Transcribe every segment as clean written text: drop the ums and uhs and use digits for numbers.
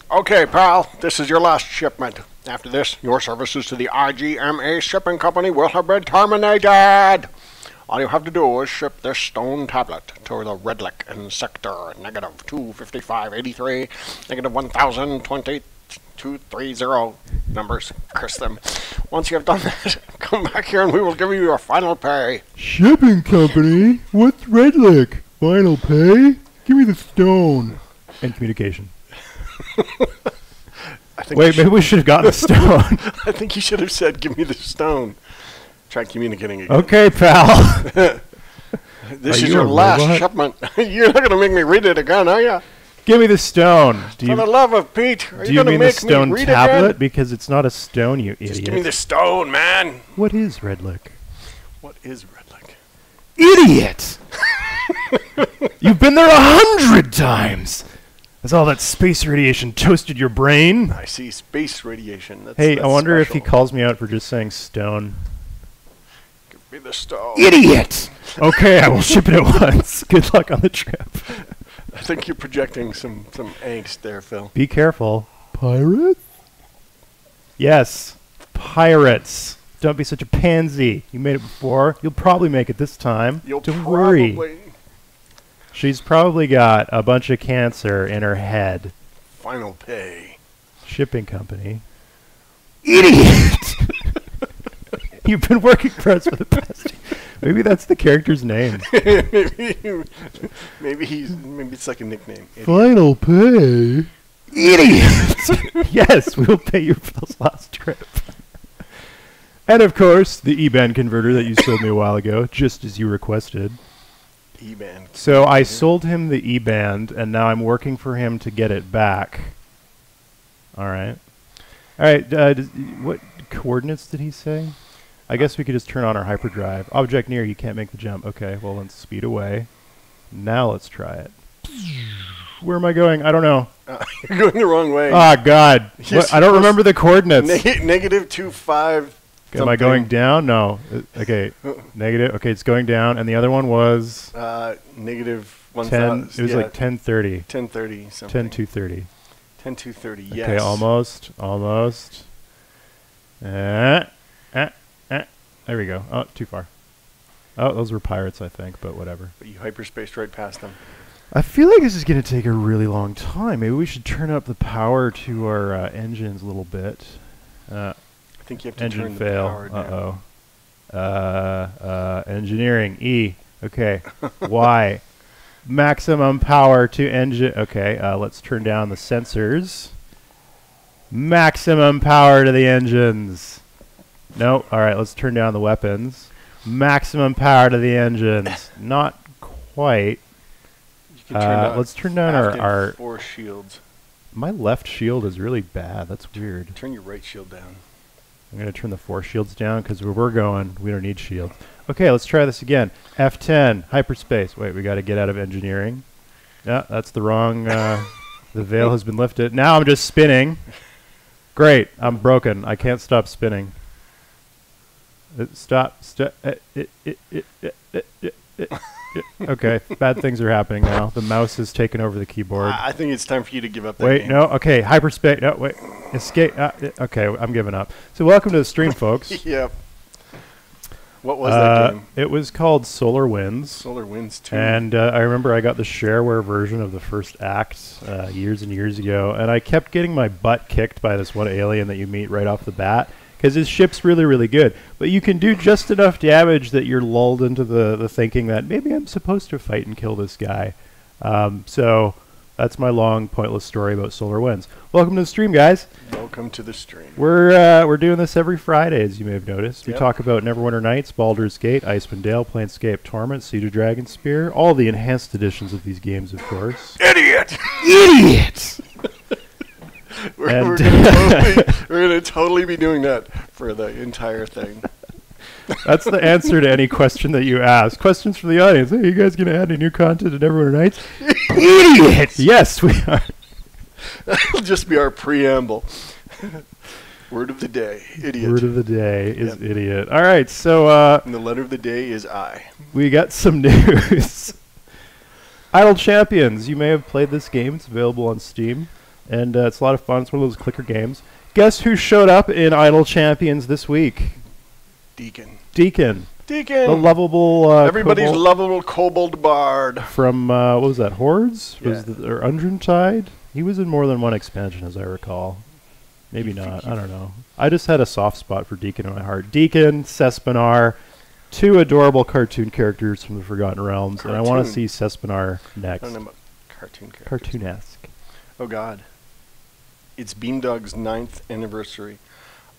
Okay, pal, this is your last shipment. After this, your services to the IGMA shipping company will have been terminated. All you have to do is ship this stone tablet to the Redlick in sector negative 25583, negative 1020-230 numbers. Curse them. Once you have done that, come back here and we will give you your final pay. Shipping company? What's Redlick? Final pay? Give me the stone. And communication. Wait, maybe we should have gotten the stone. I think you should have said, give me the stone. Try communicating again. Okay, pal. This is your last shipment. You're not going to make me read it again, are you? Give me the stone. For the love of Pete, are do you you going to mean the make stone me read tablet? again? Because it's not a stone, you idiot. Just give me the stone, man. What is Redlick? What is Redlick? Idiot! You've been there 100 times! Has all that space radiation toasted your brain? I see space radiation. That's I wonder if he special. calls me out for just saying stone. Give me the stone. Idiot! Okay, I will ship it at once. Good luck on the trip. I think you're projecting some angst there, Phil. Be careful. Pirates? Yes, pirates. Don't be such a pansy. You made it before. You'll probably make it this time. Don't worry. She's probably got a bunch of cancer in her head. Final pay. Shipping company. Idiot! You've been working for us for the past... Maybe that's the character's name. maybe it's like a nickname. Idiot. Final pay? Idiot! Yes, we'll pay you for this last trip. And of course, the E-band converter that you sold me a while ago, just as you requested. E-band. So I sold him the E-band, and now I'm working for him to get it back. All right. All right. What coordinates did he say? I guess we could just turn on our hyperdrive. Object near, you can't make the jump. Okay, well, let's speed away. Now let's try it. Where am I going? I don't know. You're going the wrong way. Oh, God. What? I don't remember the coordinates. Negative 25. Am I going down? No. Okay. Negative. Okay, it's going down. And the other one was? Negative 10. It was like 1030. 1030 something. 10-230. 10-230, yes. Okay, almost. Almost. There we go. Oh, too far. Oh, those were pirates, I think, but whatever. But you hyperspaced right past them. I feel like this is going to take a really long time. Maybe we should turn up the power to our engines a little bit. I think you have to engine turn fail. the power down. Engineering. E. Okay. Y. Maximum power to engine. Okay, let's turn down the sensors. Maximum power to the engines. No. All right, let's turn down the weapons. Maximum power to the engines. Not quite. You can turn let's turn down our 4 shields. My left shield is really bad. That's weird. Turn your right shield down. I'm going to turn the 4 shields down because where we're going, we don't need shields. Okay, let's try this again. F10, hyperspace. Wait, we got to get out of engineering. Yeah, that's the wrong... the veil has been lifted. Now I'm just spinning. Great, I'm broken. I can't stop spinning. Stop. Okay, bad things are happening now. The mouse has taken over the keyboard. I think it's time for you to give up that Wait, game. no, okay, hyperspace. No, wait. Escape. Okay, I'm giving up. So welcome to the stream, folks. Yep. What was that game? It was called Solar Winds. Solar Winds 2. And I remember I got the shareware version of the first act years and years ago, and I kept getting my butt kicked by this one alien that you meet right off the bat, because his ship's really, really good. But you can do just enough damage that you're lulled into the thinking that maybe I'm supposed to fight and kill this guy. So that's my long, pointless story about Solar Winds. Welcome to the stream, guys. Welcome to the stream. We're doing this every Friday, as you may have noticed. Yep. We talk about Neverwinter Nights, Baldur's Gate, Icewind Dale, Planescape Torment, Siege of Dragonspear, all the enhanced editions of these games, of course. Idiot! Idiot! We're gonna totally be doing that for the entire thing. That's the answer to any question that you ask. Questions from the audience. Hey, you guys going to add any new content to Neverwinter Nights? Idiot! Yes, we are. That'll just be our preamble. Word of the day, idiot. Word of the day is idiot. All right, so... and the letter of the day is I. We got some news. Untitled Champions. You may have played this game. It's available on Steam. And it's a lot of fun. It's one of those clicker games. Guess who showed up in Idle Champions this week? Deekin. The lovable everybody's lovable kobold bard from what was that? Hordes? Yeah. Or Undrentide? He was in more than one expansion, as I recall. Maybe not. I don't know. I just had a soft spot for Deekin in my heart. Deekin, Sespinar, two adorable cartoon characters from the Forgotten Realms, and I want to see Sespinar next. I don't know about cartoon characters. Cartoonesque. Oh God, it's Beamdog's 9th anniversary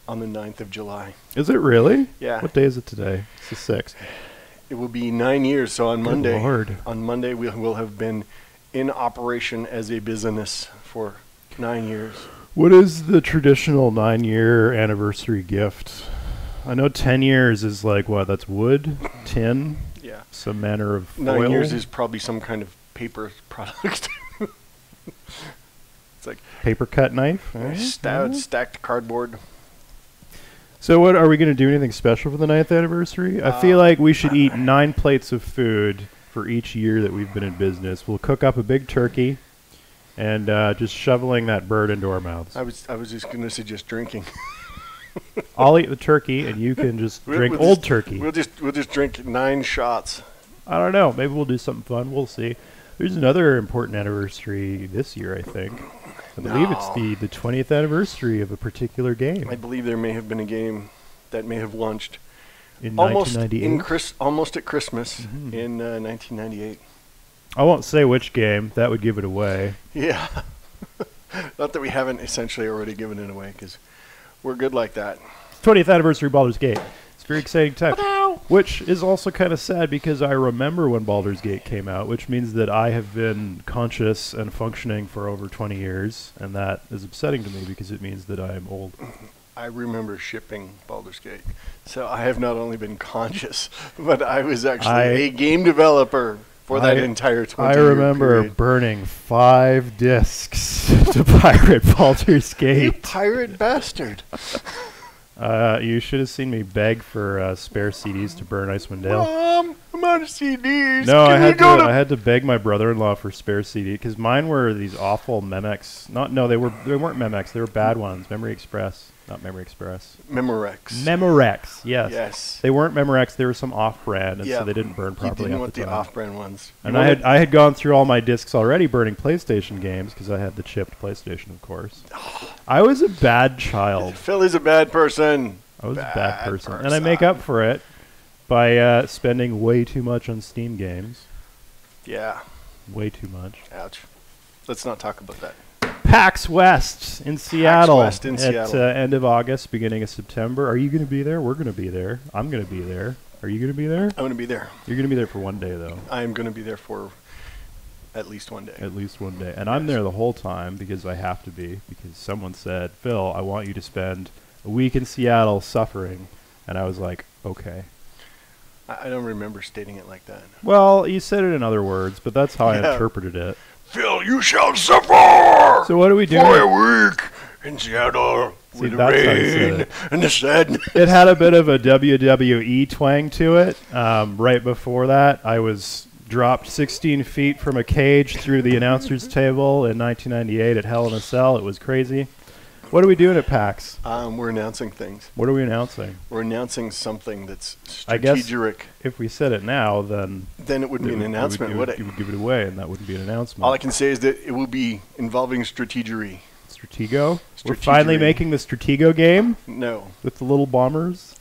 on the 9th of July. Is it really? Yeah. What day is it today? It's the 6th. It will be 9 years, so on Monday. Lord. On Monday we will have been in operation as a business for 9 years. What is the traditional 9-year anniversary gift? I know 10 years is like, what, that's wood? Tin? Yeah. Some manner of foil? 9 years is probably some kind of paper product. It's like paper cut knife? stacked cardboard. So what, are we going to do anything special for the 9th anniversary? I feel like we should eat 9 plates of food for each year that we've been in business. We'll cook up a big turkey and just shoveling that bird into our mouths. I was just going to suggest drinking. I'll eat the turkey and you can just drink old turkey. We'll just drink 9 shots. I don't know. Maybe we'll do something fun. We'll see. There's another important anniversary this year, I think. I believe it's the 20th anniversary of a particular game. I believe there may have been a game that may have launched in almost 1998? almost at Christmas in 1998. I won't say which game. That would give it away. Yeah. Not that we haven't essentially already given it away, because we're good like that. 20th anniversary of Baldur's Gate. It's a very exciting time. Which is also kind of sad because I remember when Baldur's Gate came out, which means that I have been conscious and functioning for over 20 years, and that is upsetting to me because it means that I am old. I remember shipping Baldur's Gate, so I have not only been conscious, but I was actually a game developer for that entire 20 year I remember period. burning 5 discs to pirate Baldur's Gate. You pirate bastard. You should have seen me beg for spare CDs to burn Icewind Dale. Mom, I'm out of CDs. No, I had to beg my brother-in-law for spare CD because mine were these awful Memex. They weren't Memex. They were bad ones. Memory Express, not Memory Express. Memorex. Yes. Yes. They weren't Memorex. They were some off-brand, and so they didn't burn properly. You didn't want the the off-brand ones. And I had gone through all my discs already, burning PlayStation games because I had the chipped PlayStation, of course. I was a bad child. Phil is a bad person. I was a bad person. And I make up for it by spending way too much on Steam games. Yeah. Way too much. Ouch. Let's not talk about that. PAX West in Seattle. PAX West in Seattle. At end of August, beginning of September. Are you going to be there? We're going to be there. I'm going to be there. Are you going to be there? I'm going to be there. You're going to be there for one day, though. I'm going to be there for at least one day. At least one day. And I'm there the whole time because I have to be. Because someone said, Phil, I want you to spend a week in Seattle suffering. And I was like, okay. I don't remember stating it like that. Well, you said it in other words, but that's how I interpreted it. Phil, you shall suffer! So what are we doing? For a week in Seattle with the rain and the sadness. It had a bit of a WWE twang to it. Right before that, I was dropped 16 feet from a cage through the announcer's table in 1998 at Hell in a Cell. It was crazy. What are we doing at PAX? We're announcing things. What are we announcing? We're announcing something that's strategic. I guess if we said it now, then it wouldn't be an announcement, would it? You would give it away, and that wouldn't be an announcement. All I can say is that it will be involving strategery. Stratego? We're finally making the Stratego game? No. With the little bombers?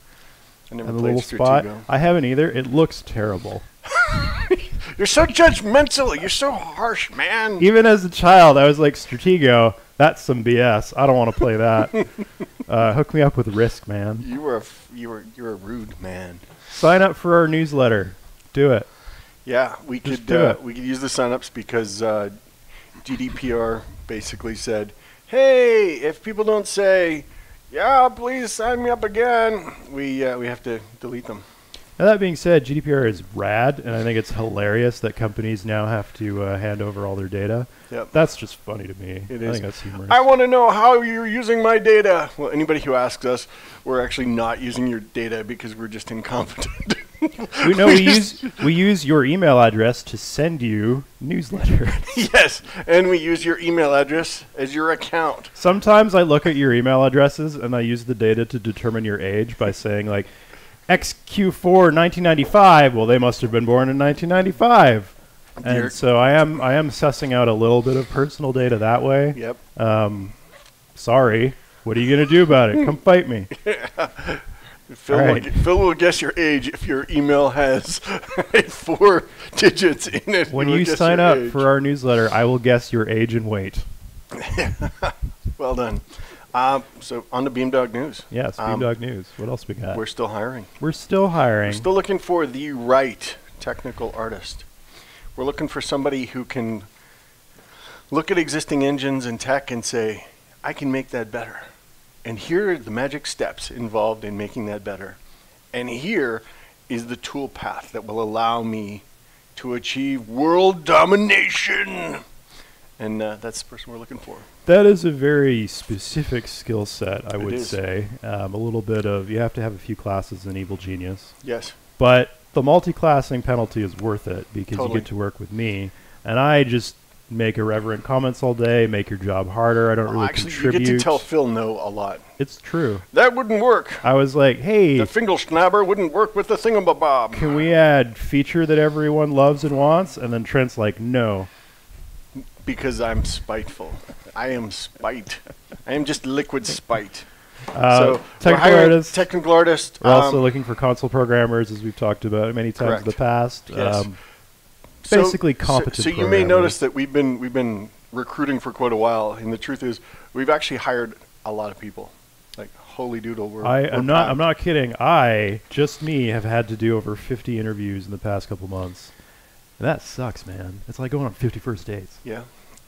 I never and the played little Stratego. spot? I haven't either. It looks terrible. You're so judgmental. You're so harsh, man. Even as a child, I was like, Stratego, that's some BS. I don't want to play that. Hook me up with Risk, man. You're a rude man. Sign up for our newsletter. Do it. Yeah, we could use the signups because GDPR basically said, hey, if people don't say, yeah, please sign me up again, we have to delete them. Now, that being said, GDPR is rad, and I think it's hilarious that companies now have to hand over all their data. Yep. That's just funny to me. It I is. think that's humorous. I want to know how you're using my data. Well, anybody who asks us, we're actually not using your data because we're just incompetent. we use your email address to send you newsletters. Yes, and we use your email address as your account. Sometimes I look at your email addresses and I use the data to determine your age by saying like XQ4 1995. Well, they must have been born in 1995. And so I am sussing out a little bit of personal data that way. Yep. Sorry. What are you going to do about it? Come fight me. Phil will guess your age if your email has 4 digits in it. When you sign up for our newsletter, I will guess your age and weight. Well done. So on to Beamdog News. Yes, Beamdog News. What else we got? We're still hiring. We're still looking for the right technical artist. We're looking for somebody who can look at existing engines and tech and say, I can make that better. And here are the magic steps involved in making that better. And here is the tool path that will allow me to achieve world domination. And that's the person we're looking for. That is a very specific skill set, I would say. A little bit of, you have to have a few classes in Evil Genius. Yes. But the multi-classing penalty is worth it because Totally. you get to work with me. And I just make irreverent comments all day, make your job harder. I don't really contribute. You get to tell Phil no a lot. It's true. That wouldn't work. I was like, hey, The Fingelschnabber wouldn't work with the thingamabob. can we add feature that everyone loves and wants? And then Trent's like, no. Because I'm spiteful. I am spite. I am just liquid spite. Technical artist. We're We're also looking for console programmers, as we've talked about many times in the past. Yes. Basically competent So you may notice that we've been recruiting for quite a while, and the truth is we've actually hired a lot of people. Like holy doodle, I'm not kidding. Just me have had to do over 50 interviews in the past couple months. And that sucks, man. It's like going on 51st dates. Yeah.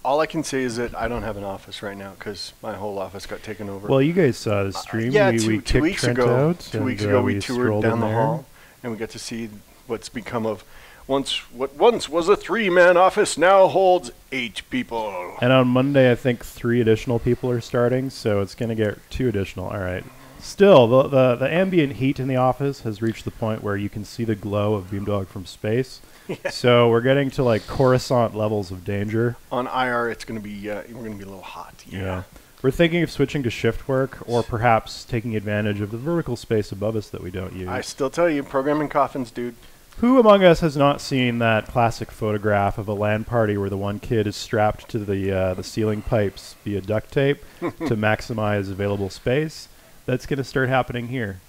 All I can say is that I don't have an office right now because my whole office got taken over. Well, you guys saw the stream. Yeah, we two weeks Trent ago. out 2 weeks ago, we toured down the hall, and we got to see what's become of what once was a 3-man office now holds 8 people. And on Monday, I think 3 additional people are starting, so it's going to get 2 additional. All right. Still, the ambient heat in the office has reached the point where you can see the glow of Beamdog from space. Yeah. So we're getting to like Coruscant levels of danger. On IR, it's going to be we're going to be a little hot. Yeah. We're thinking of switching to shift work, or perhaps taking advantage of the vertical space above us that we don't use. I still tell you, programming coffins, dude. Who among us has not seen that classic photograph of a LAN party where the one kid is strapped to the ceiling pipes via duct tape to maximize available space? That's going to start happening here.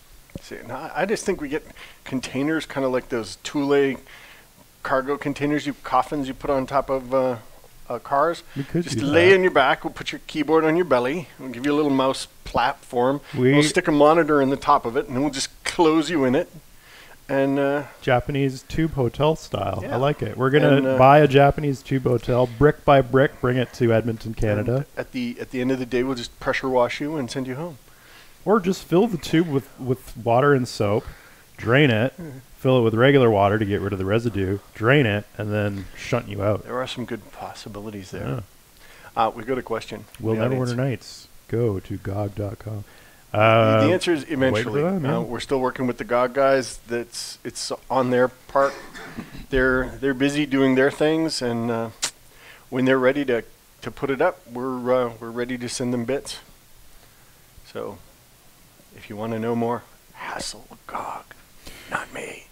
See, now, I just think we get containers, kind of like those Thule cargo containers, coffins you put on top of cars. Just lay on your back. We'll put your keyboard on your belly. We'll give you a little mouse platform. We'll stick a monitor in the top of it, and then we'll just close you in it. And Japanese tube hotel style. Yeah. I like it. We're gonna buy a Japanese tube hotel, brick by brick, bring it to Edmonton, Canada. At the end of the day, we'll just pressure wash you and send you home. Or just fill the tube with water and soap, drain it, fill it with regular water to get rid of the residue, drain it, and then shunt you out. There are some good possibilities there. Yeah. We got a question. Will Neverwinter Nights go to GOG.com? The answer is eventually. We're still working with the GOG guys. It's on their part. They're busy doing their things, and when they're ready to put it up, we're ready to send them bits. So, if you want to know more, hassle GOG, not me.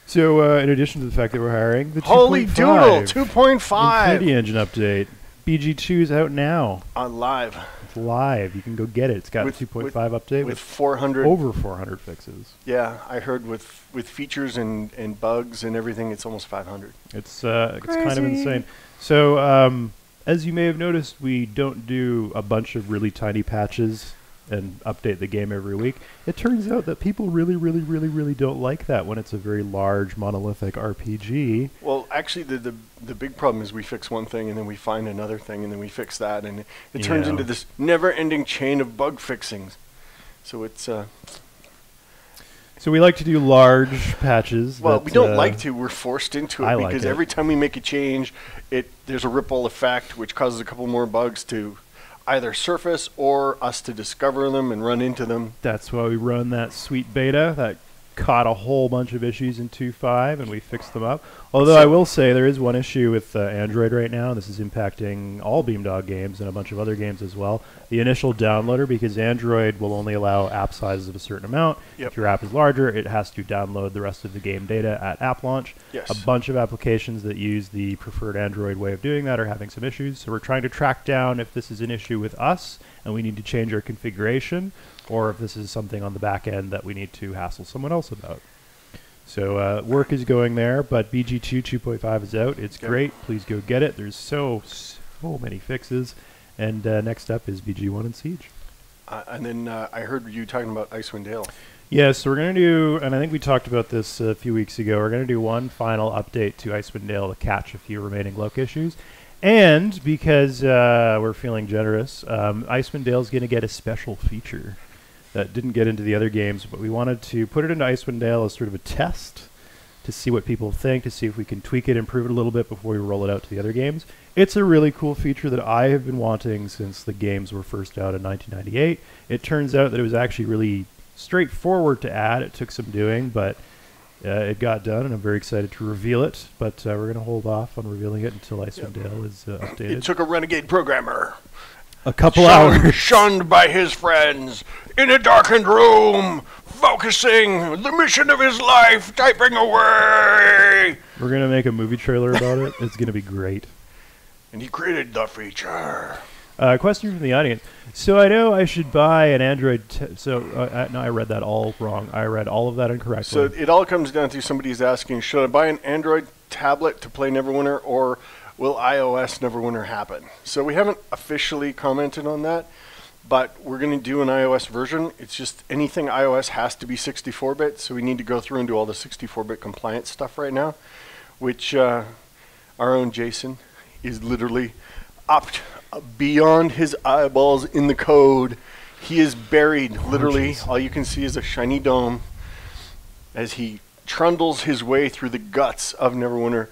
So, in addition to the fact that we're hiring, the Holy doodle, 2.5 Infinity Engine update. BG2 is out now. On live. It's live. You can go get it. It's got a 2.5 update with 400 over 400 fixes. Yeah, I heard with features and bugs and everything, it's almost 500. It's kind of insane. So, as you may have noticed, we don't do a bunch of really tiny patches and update the game every week. It turns out that people really, really, really, really don't like that when it's a very large monolithic RPG. Well, actually, the big problem is we fix one thing and then we find another thing and then we fix that, and it turns into this never-ending chain of bug fixings. So it's so we like to do large patches. Well, we don't like to. We're forced into it because every time we make a change, there's a ripple effect which causes a couple more bugs to either surface or us to discover them and run into them. That's why we run that sweet beta, that caught a whole bunch of issues in 2.5 and we fixed them up. Although I will say there is one issue with Android right now. This is impacting all Beamdog games and a bunch of other games as well. The initial downloader, because Android will only allow app sizes of a certain amount. Yep. If your app is larger, it has to download the rest of the game data at app launch. Yes. A bunch of applications that use the preferred Android way of doing that are having some issues. So we're trying to track down if this is an issue with us and we need to change our configuration, or if this is something on the back end that we need to hassle someone else about. So work is going there, but BG2 2.5 is out. It's great. Please go get it. There's so many fixes. And next up is BG1 and Siege. And then I heard you talking about Icewind Dale. Yes, so we're going to do, and I think we talked about this a few weeks ago, we're going to do one final update to Icewind Dale to catch a few remaining Loke issues. And because we're feeling generous, Icewind Dale's going to get a special feature that didn't get into the other games, but we wanted to put it into Icewind Dale as sort of a test to see what people think, to see if we can tweak it, improve it a little bit before we roll it out to the other games. It's a really cool feature that I have been wanting since the games were first out in 1998. It turns out that it was actually really straightforward to add. It took some doing, but it got done, and I'm very excited to reveal it. But we're going to hold off on revealing it until Icewind Dale is updated. It took a renegade programmer. A couple hours. Shunned by his friends, in a darkened room, focusing the mission of his life, typing away. We're going to make a movie trailer about it. It's going to be great. And he created the feature. Question from the audience. So I know I should buy an Android. No, I read that all wrong. I read all of that incorrectly. So it all comes down to somebody's asking, should I buy an Android tablet to play Neverwinter, or will iOS Neverwinter happen? So we haven't officially commented on that, but we're going to do an iOS version. It's just anything iOS has to be 64-bit, so we need to go through and do all the 64-bit compliance stuff right now, which our own Jason is literally up beyond his eyeballs in the code. He is buried, literally. All you can see is a shiny dome as he trundles his way through the guts of Neverwinter,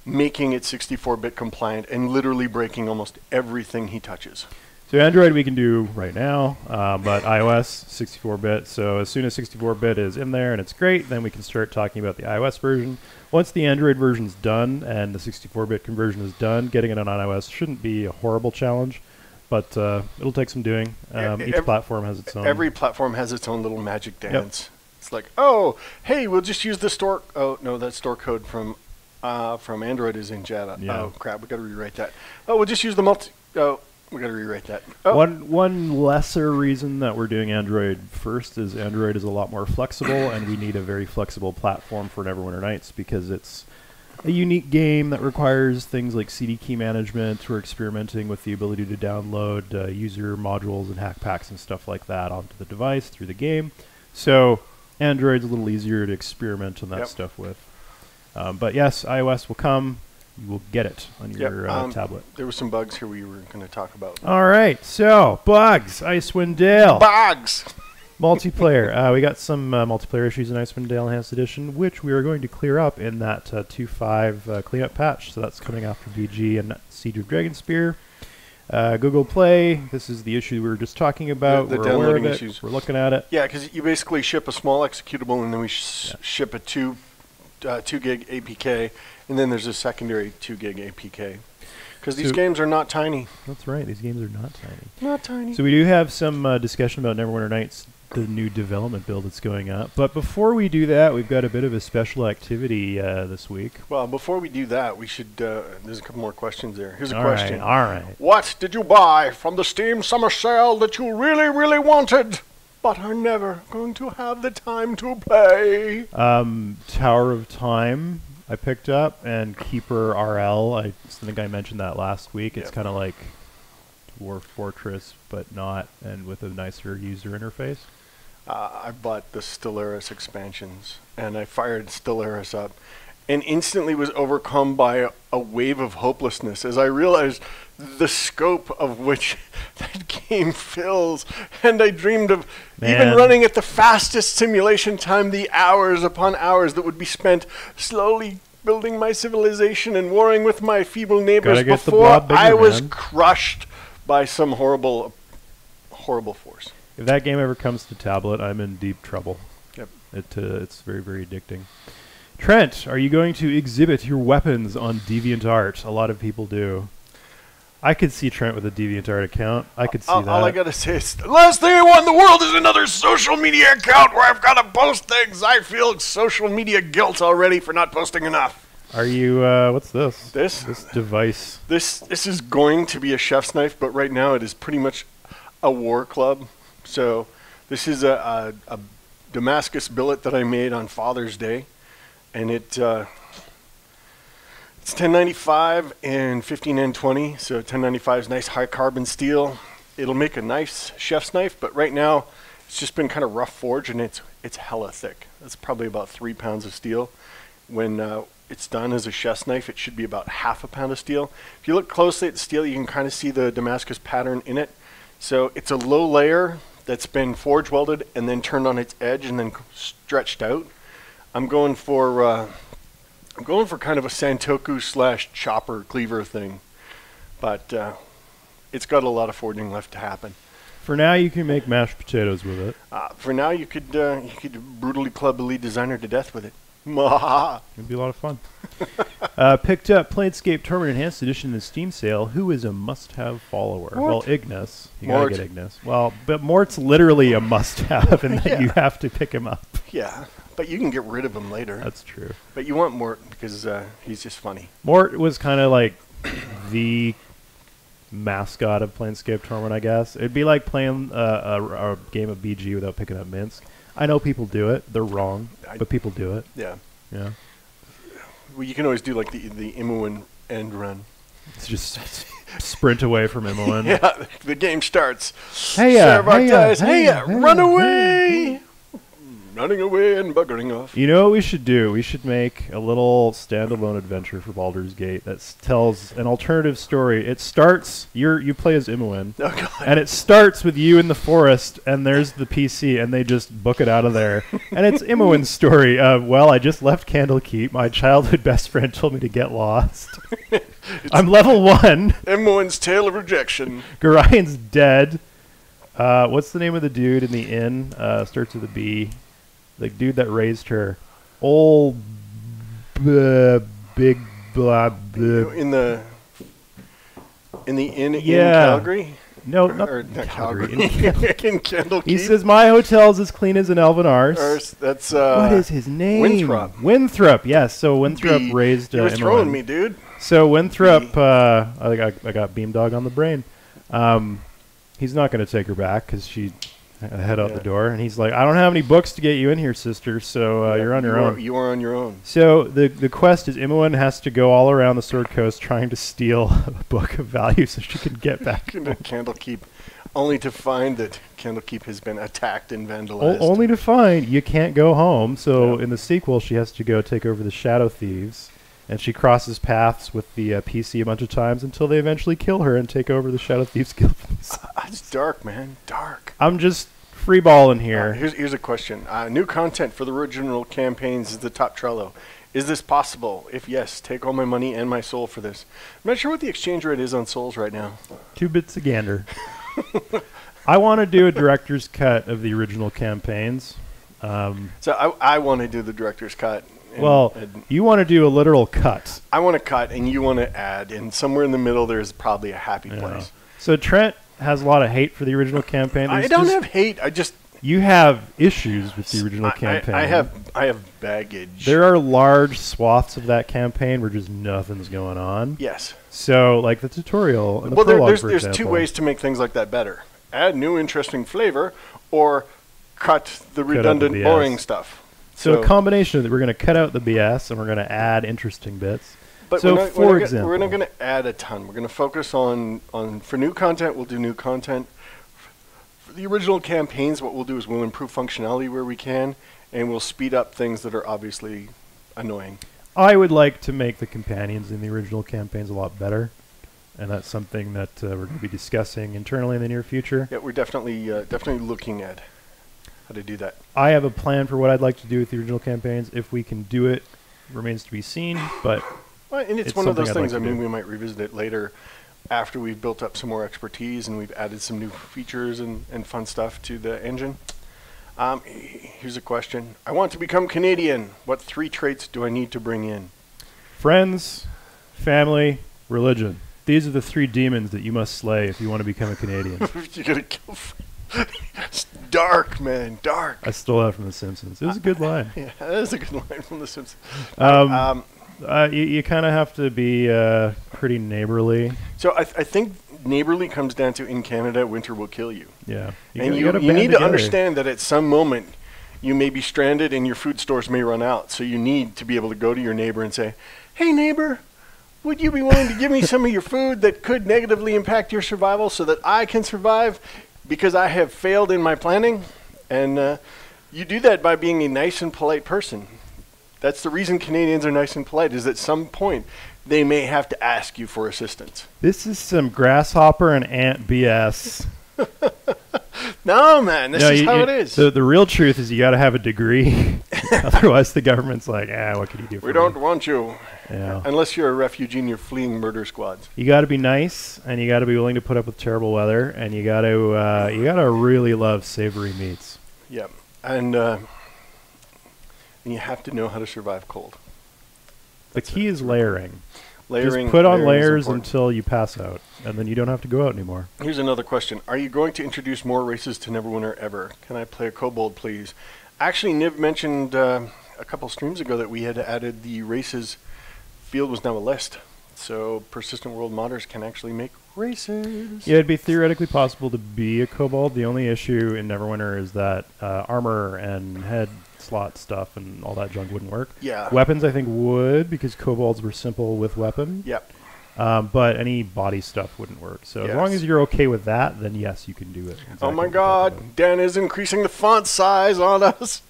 making it 64-bit compliant and literally breaking almost everything he touches. So Android we can do right now, but iOS 64-bit. So as soon as 64-bit is in there and it's great, then we can start talking about the iOS version. Once the Android version is done and the 64-bit conversion is done, getting it on iOS shouldn't be a horrible challenge, but it'll take some doing. Each platform has its own. Every platform has its own little magic dance. Yep. It's like, oh, hey, we'll just use the store. Oh no, that store code from Android is in Java. Yeah. Oh crap, we got to rewrite that. Oh, we'll just use the multi. Oh, we got to rewrite that. Oh. One lesser reason that we're doing Android first is Android is a lot more flexible, and we need a very flexible platform for Neverwinter Nights because it's a unique game that requires things like CD key management. We're experimenting with the ability to download user modules and hack packs and stuff like that onto the device through the game. So Android's a little easier to experiment on that stuff with. But yes, iOS will come. You will get it on your tablet. There were some bugs here we were going to talk about. All right, so bugs, Icewind Dale. Bugs! Multiplayer. We got some multiplayer issues in Icewind Dale Enhanced Edition, which we are going to clear up in that 2.5 cleanup patch. So that's coming after VG and Siege of Dragonspear. Google Play, this is the issue we were just talking about. The we're downloading aware of it. issues. We're looking at it. Yeah, because you basically ship a small executable, and then we ship a 2 gig APK, and then there's a secondary 2 gig APK. Because these games are not tiny. That's right, these games are not tiny. Not tiny. So we do have some discussion about Neverwinter Nights, the new development build that's going up. But before we do that, we've got a bit of a special activity this week. Well, before we do that, we should... there's a couple more questions there. Here's a question. All right. What did you buy from the Steam Summer Sale that you really, really wanted, but are never going to have the time to play? Tower of Time I picked up, and Keeper RL. I think I mentioned that last week. It's kind of like Dwarf Fortress, but not, and with a nicer user interface. I bought the Stellaris expansions, and I fired Stellaris up, and instantly was overcome by a wave of hopelessness as I realized the scope of which that game fills. And I dreamed of even running at the fastest simulation time, the hours upon hours that would be spent slowly building my civilization and warring with my feeble neighbors before I was crushed by some horrible, horrible force. If that game ever comes to tablet, I'm in deep trouble. Yep. It's very, very addicting. Trent, are you going to exhibit your weapons on DeviantArt? A lot of people do. I could see Trent with a DeviantArt account. I could see that. All I gotta say is, the last thing I want in the world is another social media account where I've gotta post things. I feel social media guilt already for not posting enough. Are you, what's this? This device. This is going to be a chef's knife, but right now it is pretty much a war club. So this is a Damascus billet that I made on Father's Day, and it's 1095 and 15N20. So 1095 is nice high carbon steel. It'll make a nice chef's knife, but right now it's just been kind of rough forged, and it's hella thick. It's probably about 3 pounds of steel. When it's done as a chef's knife, it should be about half a pound of steel. If you look closely at the steel, you can kind of see the Damascus pattern in it. So it's a low layer that's been forge welded and then turned on its edge and then stretched out. I'm going for kind of a Santoku / chopper cleaver thing, but it's got a lot of forging left to happen. For now, you can make mashed potatoes with it. For now, you could brutally club a lead designer to death with it. It'd be a lot of fun. Picked up Planescape Tournament Enhanced Edition in the Steam sale. Who is a must-have follower? Mort. Well, Ignis. You gotta get Ignis. Well, but Mort's literally a must-have, and that you have to pick him up. Yeah, but you can get rid of him later. That's true. But you want Mort because he's just funny. Mort was kind of like the mascot of Planescape Tournament, I guess. It'd be like playing a game of BG without picking up Minsk. I know people do it. They're wrong, but people do it. Yeah. Yeah. Well, you can always do like the Imoen end run. It's just sprint away from Imoen. Yeah, the game starts. Hey, run away! Running away and buggering off. You know what we should do? We should make a little standalone adventure for Baldur's Gate that tells an alternative story. It starts, you play as Imoen, and it starts with you in the forest, and there's the PC, and they just book it out of there. And it's Imoen's story of, well, I just left Candlekeep. My childhood best friend told me to get lost. I'm level 1. Imoen's tale of rejection. Gorian's dead. What's the name of the dude in the inn? Starts with a B. The dude that raised her. Old big blah blah. In the inn in Calgary? No, not Calgary. in Candlekeep. He says my hotel's as clean as an elven arse. That's what is his name? Winthrop. Winthrop, yes. So Winthrop raised He was throwing me, dude. So Winthrop, I got Beamdog on the brain. He's not going to take her back because she head out the door, and he's like, I don't have any books to get you in here, sister, so you're on your own. You are on your own. So the quest is Imoen has to go all around the Sword Coast trying to steal a book of value so she can get back into Candlekeep, only to find that Candlekeep has been attacked and vandalized. Only to find you can't go home, so in the sequel she has to go take over the Shadow Thieves. And she crosses paths with the PC a bunch of times until they eventually kill her and take over the Shadow Thieves Guild. It's dark, man. Dark. I'm just freeballing here. Here's a question. New content for the original campaigns is the top Trello. Is this possible? If yes, take all my money and my soul for this. I'm not sure what the exchange rate is on souls right now. 2 bits a gander. I want to do a director's cut of the original campaigns. So I want to do the director's cut. You want to do a literal cut. I want to cut, and you want to add, and somewhere in the middle there's probably a happy place. So Trent has a lot of hate for the original campaign. I don't have hate. You have issues with the original campaign. I have baggage. There are large swaths of that campaign where just nothing's going on. Yes. So, like the tutorial and the prologue, there's 2 ways to make things like that better. Add new interesting flavor, or cut the redundant, boring stuff. So a combination of that. We're going to cut out the BS, and we're going to add interesting bits. But so, for example, we're not going to add a ton. We're going to focus on for new content, we'll do new content. For the original campaigns, what we'll do is we'll improve functionality where we can, and we'll speed up things that are obviously annoying. I would like to make the companions in the original campaigns a lot better, and that's something that we're going to be discussing internally in the near future. Yeah, we're definitely looking at how to do that. I have a plan for what I'd like to do with the original campaigns. If we can do it, remains to be seen, but and it's one of those things. I mean, we might revisit it later after we've built up some more expertise and we've added some new features and fun stuff to the engine. Here's a question. I want to become Canadian. What 3 traits do I need to bring in? Friends, family, religion. These are the 3 demons that you must slay if you want to become a Canadian. You're going to kill... It's dark, man. Dark. I stole that from The Simpsons. It was a good line. Yeah, that is a good line from The Simpsons. You kind of have to be pretty neighborly. So I think neighborly comes down to in Canada, winter will kill you. Yeah. And you need to understand that at some moment you may be stranded and your food stores may run out. So you need to be able to go to your neighbor and say, hey, neighbor, would you be willing to give me some of your food that could negatively impact your survival so that I can survive because I have failed in my planning? And you do that by being a nice and polite person. That's the reason Canadians are nice and polite, is at some point they may have to ask you for assistance. This is some grasshopper and ant BS. No, man, this is how it is. So the real truth is you got to have a degree. Otherwise, the government's like, what can you do for We don't want you. Yeah. Unless you're a refugee and you're fleeing murder squads. You got to be nice, and you got to be willing to put up with terrible weather, and you got to really love savory meats. Yeah, and you have to know how to survive cold. The key is layering. Layering. Just put on layering layers until you pass out, and then you don't have to go out anymore. Here's another question. Are you going to introduce more races to Neverwinter ever? Can I play a kobold, please? Actually, Niv mentioned a couple streams ago that we had added the races field was now a list. So persistent world modders can actually make races. Yeah, it'd be theoretically possible to be a kobold. The only issue in Neverwinter is that armor and head slot stuff and all that junk wouldn't work. Yeah. Weapons, I think, would, because kobolds were simple with weapon. Yep. But any body stuff wouldn't work. So as long as you're okay with that, then yes, you can do it. Exactly. Oh my God, Dan is increasing the font size on us.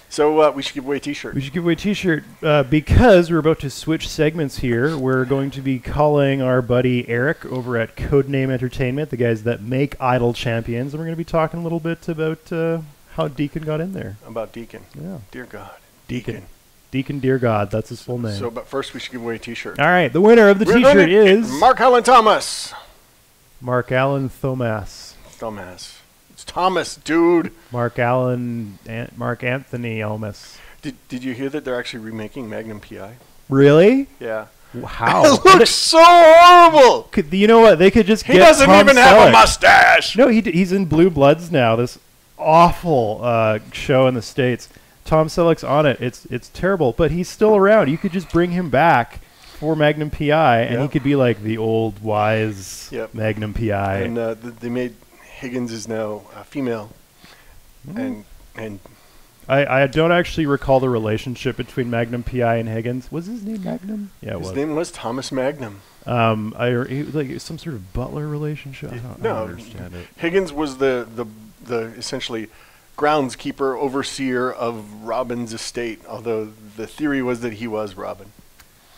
So we should give away a T-shirt. We should give away a T-shirt because we're about to switch segments here. We're going to be calling our buddy Eric over at Codename Entertainment, the guys that make Idle Champions, and we're going to be talking a little bit about how Deekin got in there. About Deekin. Yeah. Dear God. Deekin. Deekin, dear God, that's his full name. So, but first we should give away a T-shirt. All right, the winner of the T-shirt is Mark Allen Thomas. Mark Allen Thomas. Dumbass. It's Thomas, dude. Mark Allen, Mark Anthony Elmas. Did you hear that they're actually remaking Magnum PI? Really? Yeah. How? It looks so horrible. You know what? They could just He doesn't even have a mustache. No, he's in Blue Bloods now. This awful show in the States. Tom Selleck's on it. It's terrible, but he's still around. You could just bring him back for Magnum PI, and he could be like the old wise Magnum PI. And they made Higgins is now female, and I don't actually recall the relationship between Magnum PI and Higgins. Was his name Magnum? Yeah, it was. His name was Thomas Magnum. He was like some sort of butler relationship. I don't understand it. Higgins was the essentially groundskeeper, overseer of Robin's estate. Although the theory was that he was Robin.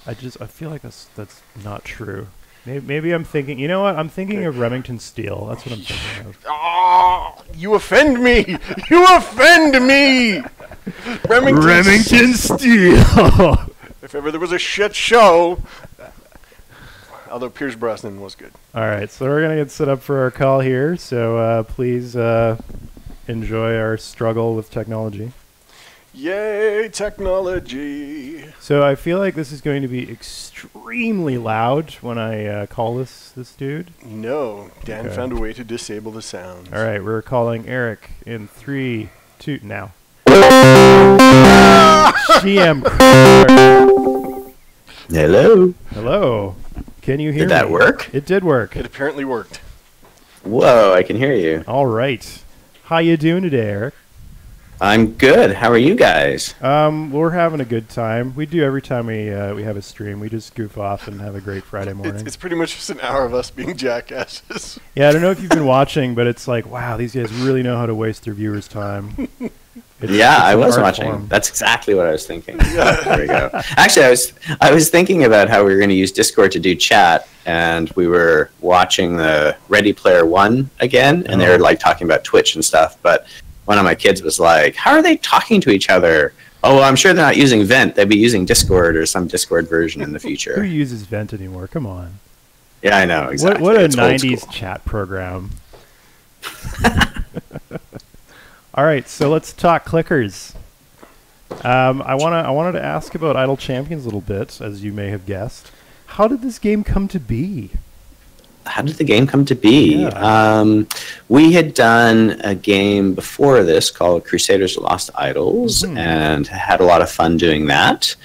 I feel like that's not true. Maybe I'm thinking. You know what? I'm thinking of Remington Steele. That's what I'm thinking of. Oh, you offend me! You offend me! Remington Steele. If ever there was a shit show. Although Pierce Brosnan was good. All right, so we're gonna get set up for our call here. So please enjoy our struggle with technology. Yay, technology! So I feel like this is going to be extremely loud when I call this dude. No, Dan found a way to disable the sounds. All right, we're calling Eric in 3, 2, now. GM. Hello. Hello. Can you hear me? Did that work? It did work. It apparently worked. Whoa, I can hear you. All right. How you doing today, Eric? I'm good. How are you guys? We're having a good time. We do every time we have a stream. We just goof off and have a great Friday morning. It's pretty much just an hour of us being jackasses. Yeah, I don't know if you've been watching, but it's like, wow, these guys really know how to waste their viewers' time. I was watching. That's exactly what I was thinking. There we go. Actually, I was thinking about how we were going to use Discord to do chat, and we were watching the Ready Player One again, and they were like talking about Twitch and stuff, but one of my kids was like, how are they talking to each other? Oh, well, I'm sure they're not using Vent. They'd be using Discord or some Discord version in the future. Who uses Vent anymore? Come on. Yeah, I know, exactly. What a 90s chat program. All right, so let's talk clickers. I wanted to ask about Idle Champions a little bit, as you may have guessed. How did this game come to be? How did the game come to be? Yeah. We had done a game before this called Crusaders of Lost Idols, and had a lot of fun doing that.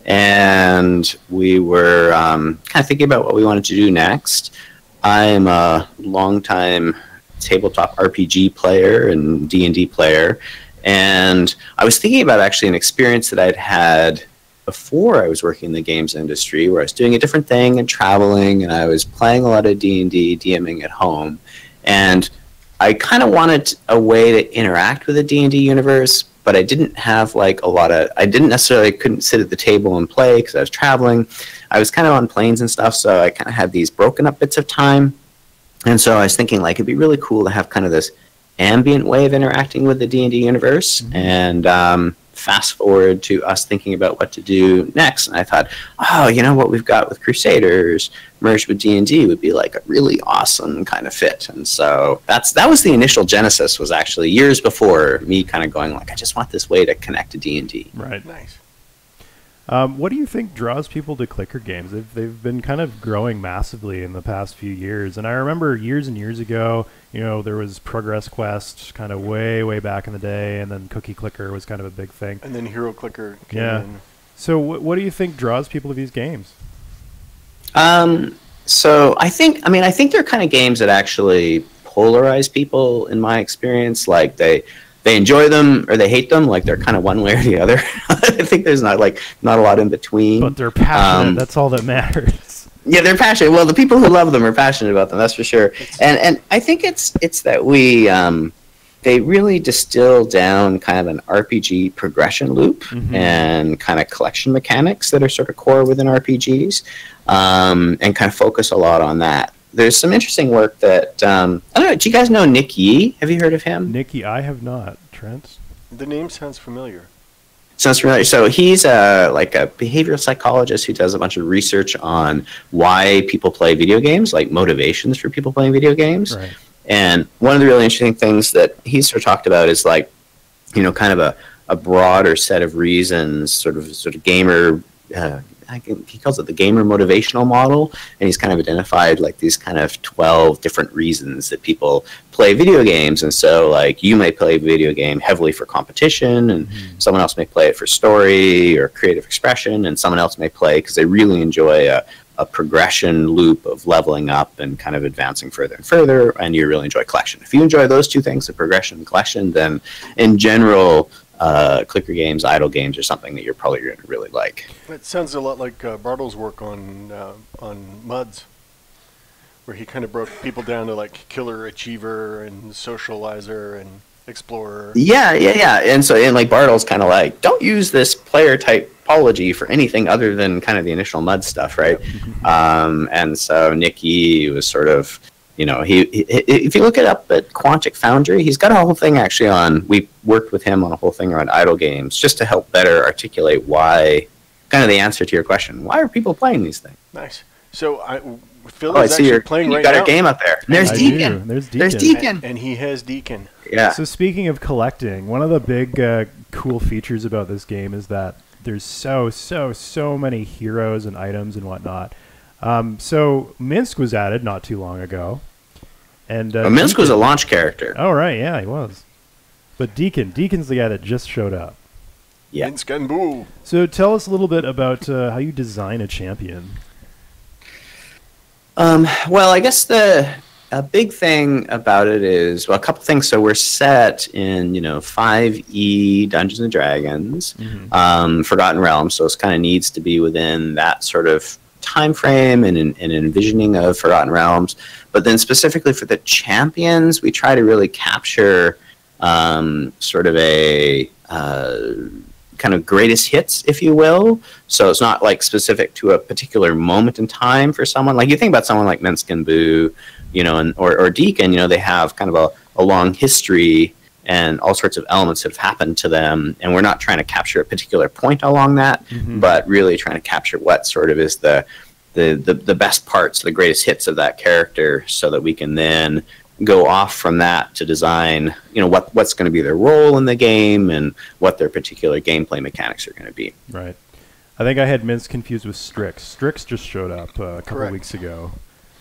And we were kind of thinking about what we wanted to do next. I'm a longtime tabletop RPG player and D&D player, and I was thinking about actually an experience that I'd had before I was working in the games industry, where I was doing a different thing and traveling, and I was playing a lot of D&D, DMing at home, and I kind of wanted a way to interact with the D&D universe, but I didn't have like a lot of, I didn't necessarily, couldn't sit at the table and play because I was traveling. I was kind of on planes and stuff, so I kind of had these broken up bits of time, and so I was thinking like it'd be really cool to have kind of this ambient way of interacting with the D&D universe, and fast forward to us thinking about what to do next, and I thought, oh, you know what we've got with Crusaders merged with D&D would be like a really awesome kind of fit. And so that was the initial genesis, was actually years before me kind of going like, I just want this way to connect to D&D. Right. Nice. What do you think draws people to clicker games? They've been kind of growing massively in the past few years. And I remember years and years ago, you know, there was Progress Quest kind of way back in the day, and then Cookie Clicker was kind of a big thing. And then Hero Clicker came in. So what do you think draws people to these games? So I think they're kind of games that actually polarize people, in my experience. Like they enjoy them or they hate them. Like they're kind of one way or the other. I think there's not a lot in between. But they're passionate. That's all that matters. Yeah, they're passionate. Well, the people who love them are passionate about them. That's for sure. And I think it's that we they really distill down kind of an RPG progression loop and kind of collection mechanics that are sort of core within RPGs, and kind of focus a lot on that. There's some interesting work that, I don't know, do you guys know Nick Yee? Have you heard of him? Nick Yee, I have not. Trent? The name sounds familiar. Sounds familiar. So he's a behavioral psychologist who does a bunch of research on why people play video games, like motivations for people playing video games. Right. And one of the really interesting things that he sort of talked about is like, you know, kind of a broader set of reasons, sort of gamer, he calls it the gamer motivational model, and he's kind of identified like these kind of 12 different reasons that people play video games. And so like you may play a video game heavily for competition, and someone else may play it for story or creative expression, and someone else may play because they really enjoy a progression loop of leveling up and kind of advancing further and further, and you really enjoy collection. If you enjoy those two things, the progression and collection, then in general, clicker games, idle games, are something that you're probably going to really like. It sounds a lot like Bartle's work on MUDs, where he kind of broke people down to like killer, achiever, and socializer, and explorer. Yeah. And like Bartle's kind of like, don't use this player typology for anything other than kind of the initial MUD stuff, right? And so Nick Yee was sort of, you know, he if you look it up at Quantic Foundry, he's got a whole thing actually on, we worked with him on a whole thing around idle games, just to help better articulate why, kind of the answer to your question, why are people playing these things? Nice. So Phil is actually playing right now. You got our game up there. There's Deekin. There's Deekin. And he has Deekin. Yeah. So speaking of collecting, one of the big cool features about this game is that there's so many heroes and items and whatnot. So Minsk was added not too long ago. And Minsk was a launch character. Oh, right. Yeah, he was. But Deekin's the guy that just showed up. Yeah. Minsk and Boo. So tell us a little bit about how you design a champion. Well, I guess a big thing about it is, well, a couple things. So we're set in, 5e Dungeons and Dragons, Forgotten Realms. So it kind of needs to be within that sort of time frame and envisioning of Forgotten Realms. But then specifically for the champions, we try to really capture sort of a kind of greatest hits, if you will. So it's not like specific to a particular moment in time for someone. Like you think about someone like Minsk and Boo, or Deekin, they have kind of a long history and all sorts of elements have happened to them. And we're not trying to capture a particular point along that, but really trying to capture what sort of is the best parts, the greatest hits of that character, so that we can then go off from that to design, what's going to be their role in the game and what their particular gameplay mechanics are going to be. Right. I think I had Mints confused with Strix. Strix just showed up a couple Correct. weeks ago.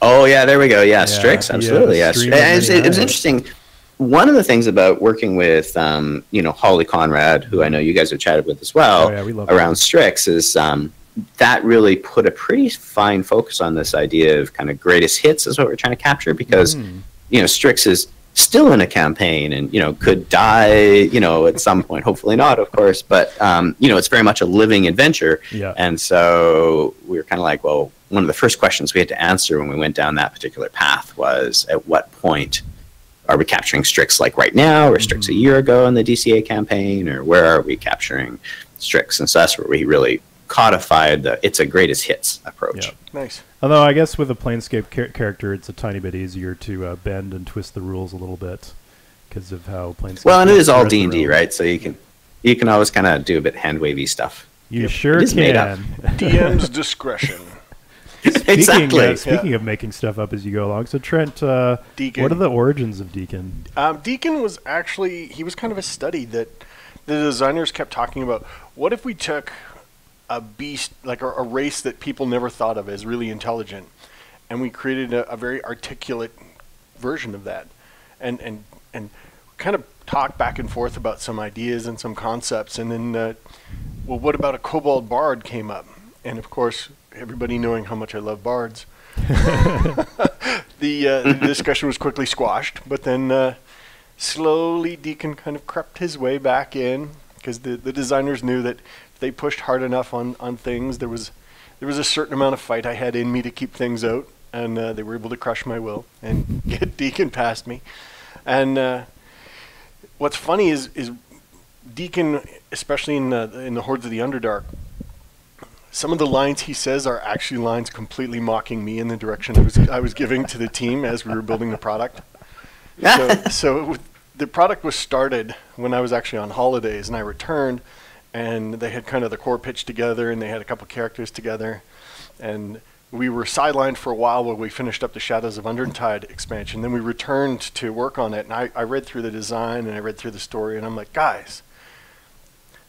Oh, yeah, there we go. Yeah, Strix, absolutely. Yeah. It was interesting. One of the things about working with, Holly Conrad, who I know you guys have chatted with as well, around Strix, is that really put a pretty fine focus on this idea of kind of greatest hits is what we're trying to capture, because, Strix is still in a campaign and, could die, at some point, hopefully not, of course, but, it's very much a living adventure. Yeah. And so we were kind of like, well, one of the first questions we had to answer when we went down that particular path was, at what point are we capturing Strix, like right now, or Strix a year ago in the DCA campaign, or where are we capturing Strix? And so that's where we really codified the it's a greatest hits approach. Yeah. Nice. Although I guess with a Planescape character, it's a tiny bit easier to bend and twist the rules a little bit because of how Planescape. Well, and it is all D&D, right? So you can always kind of do a bit hand wavy stuff. You sure can. DM's discretion. Speaking of making stuff up as you go along, so Trent, Deekin. What are the origins of Deekin? Deekin was actually, he was kind of a study that the designers kept talking about. What if we took a beast, like a race that people never thought of as really intelligent, and we created a very articulate version of that, and kind of talked back and forth about some ideas and some concepts, and then, what about a kobold bard came up, and of course, everybody knowing how much I love bards, the discussion was quickly squashed, but then slowly Deekin kind of crept his way back in, because the designers knew that if they pushed hard enough on things, there was a certain amount of fight I had in me to keep things out, and they were able to crush my will and get Deekin past me. And what's funny is Deekin, especially in the Hordes of the Underdark, some of the lines he says are actually lines completely mocking me in the direction I was giving to the team as we were building the product. So the product was started when I was actually on holidays, and I returned, and they had kind of the core pitch together, and they had a couple characters together, and we were sidelined for a while we finished up the Shadows of Undertide expansion. Then we returned to work on it, and I read through the design, and I read through the story, and I'm like, guys,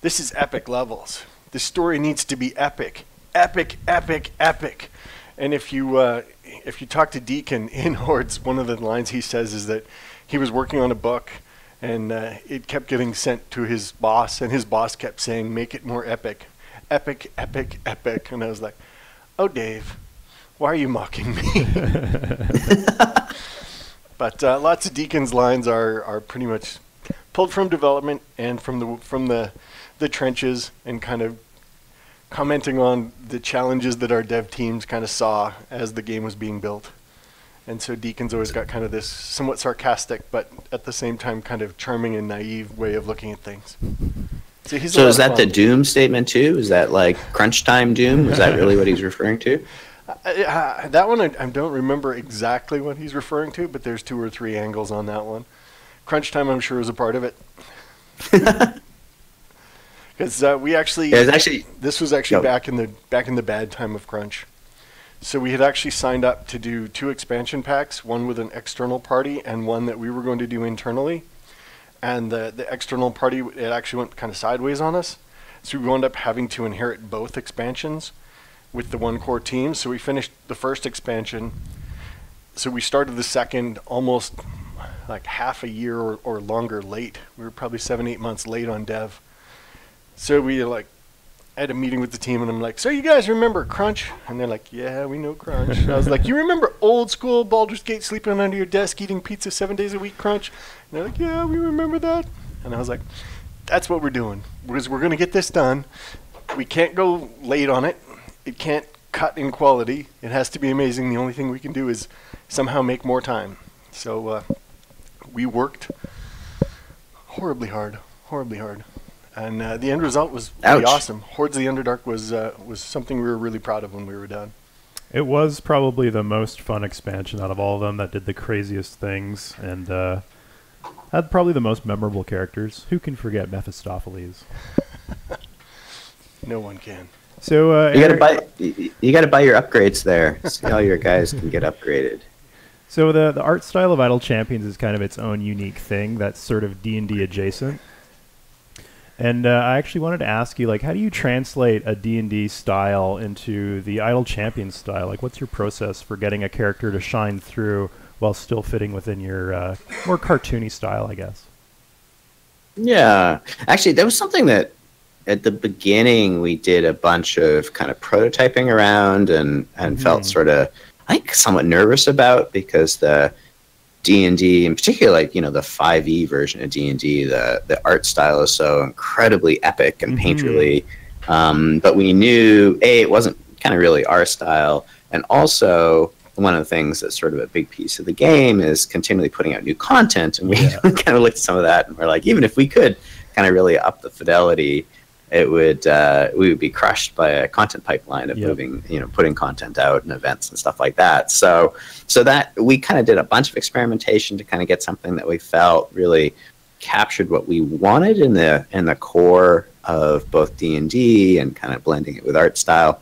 this is epic levels. The story needs to be epic. Epic, epic, epic. And if you talk to Deekin in Hordes, one of the lines he says is that he was working on a book, and it kept getting sent to his boss, and his boss kept saying, make it more epic. Epic, epic, epic. And I was like, oh, Dave, why are you mocking me? But lots of Deakin's lines are pretty much pulled from development and from the trenches, and kind of commenting on the challenges that our dev teams kind of saw as the game was being built. And so Deakin's always got kind of this somewhat sarcastic, but at the same time kind of charming and naive way of looking at things. So is that the Doom statement too? Is that like crunch time Doom? Is that really what he's referring to? That one I don't remember exactly what he's referring to, but there's 2 or 3 angles on that one. Crunch time, I'm sure, is a part of it. Because this was actually back in the bad time of crunch. So we had actually signed up to do 2 expansion packs, one with an external party and one that we were going to do internally. And the external party, it actually went kind of sideways on us. So we wound up having to inherit both expansions with the one core team. So we finished the first expansion. So we started the second almost like half a year or longer late. We were probably 7-8 months late on dev. So I had a meeting with the team, and I'm like, so you guys remember Crunch? And they're like, yeah, we know Crunch. And I was like, you remember old school Baldur's Gate sleeping under your desk eating pizza 7 days a week Crunch? And they're like, yeah, we remember that. And I was like, that's what we're doing. We're going to get this done. We can't go late on it. It can't cut in quality. It has to be amazing. The only thing we can do is somehow make more time. So we worked horribly hard. And the end result was pretty awesome. Hordes of the Underdark was something we were really proud of when we were done. It was probably the most fun expansion out of all of them, that did the craziest things, and had probably the most memorable characters. Who can forget Mephistopheles? No one can. So you gotta buy your upgrades there. See how your guys can get upgraded. So the art style of Idle Champions is kind of its own unique thing that's sort of D&D adjacent. And I actually wanted to ask you, like, how do you translate a D&D style into the Idle Champions style? Like, what's your process for getting a character to shine through while still fitting within your more cartoony style, I guess? Yeah. Actually, that was something that at the beginning we did a bunch of kind of prototyping around and felt sort of, I think, somewhat nervous about, because the D&D, in particular, like, you know, the 5e version of D&D, the art style is so incredibly epic and painterly. But we knew, A, it wasn't kind of really our style, and also one of the things that's sort of a big piece of the game is continually putting out new content, and we kind of looked at some of that, and we're like, even if we could kind of really up the fidelity, it would we would be crushed by a content pipeline of moving, you know, putting content out and events and stuff like that. So that we kind of did a bunch of experimentation to kind of get something that we felt really captured what we wanted in the core of both D&D and kind of blending it with art style,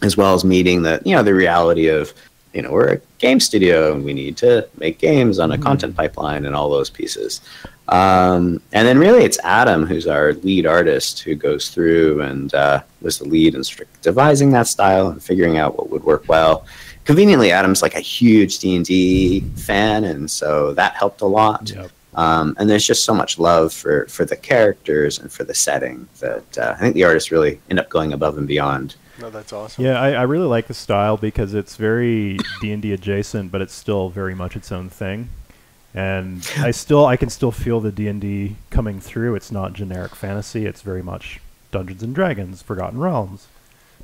as well as meeting the, you know, the reality of, you know, we're a game studio and we need to make games on a content pipeline and all those pieces. And then really it's Adam, who's our lead artist, who goes through and was the lead in sort of devising that style and figuring out what would work well. Conveniently, Adam's like a huge D&D fan, and so that helped a lot. And there's just so much love for the characters and for the setting that I think the artists really end up going above and beyond. No, that's awesome. Yeah, I really like the style because it's very D&D adjacent, but it's still very much its own thing. And I can still feel the D&D coming through. It's not generic fantasy. It's very much Dungeons and Dragons, Forgotten Realms.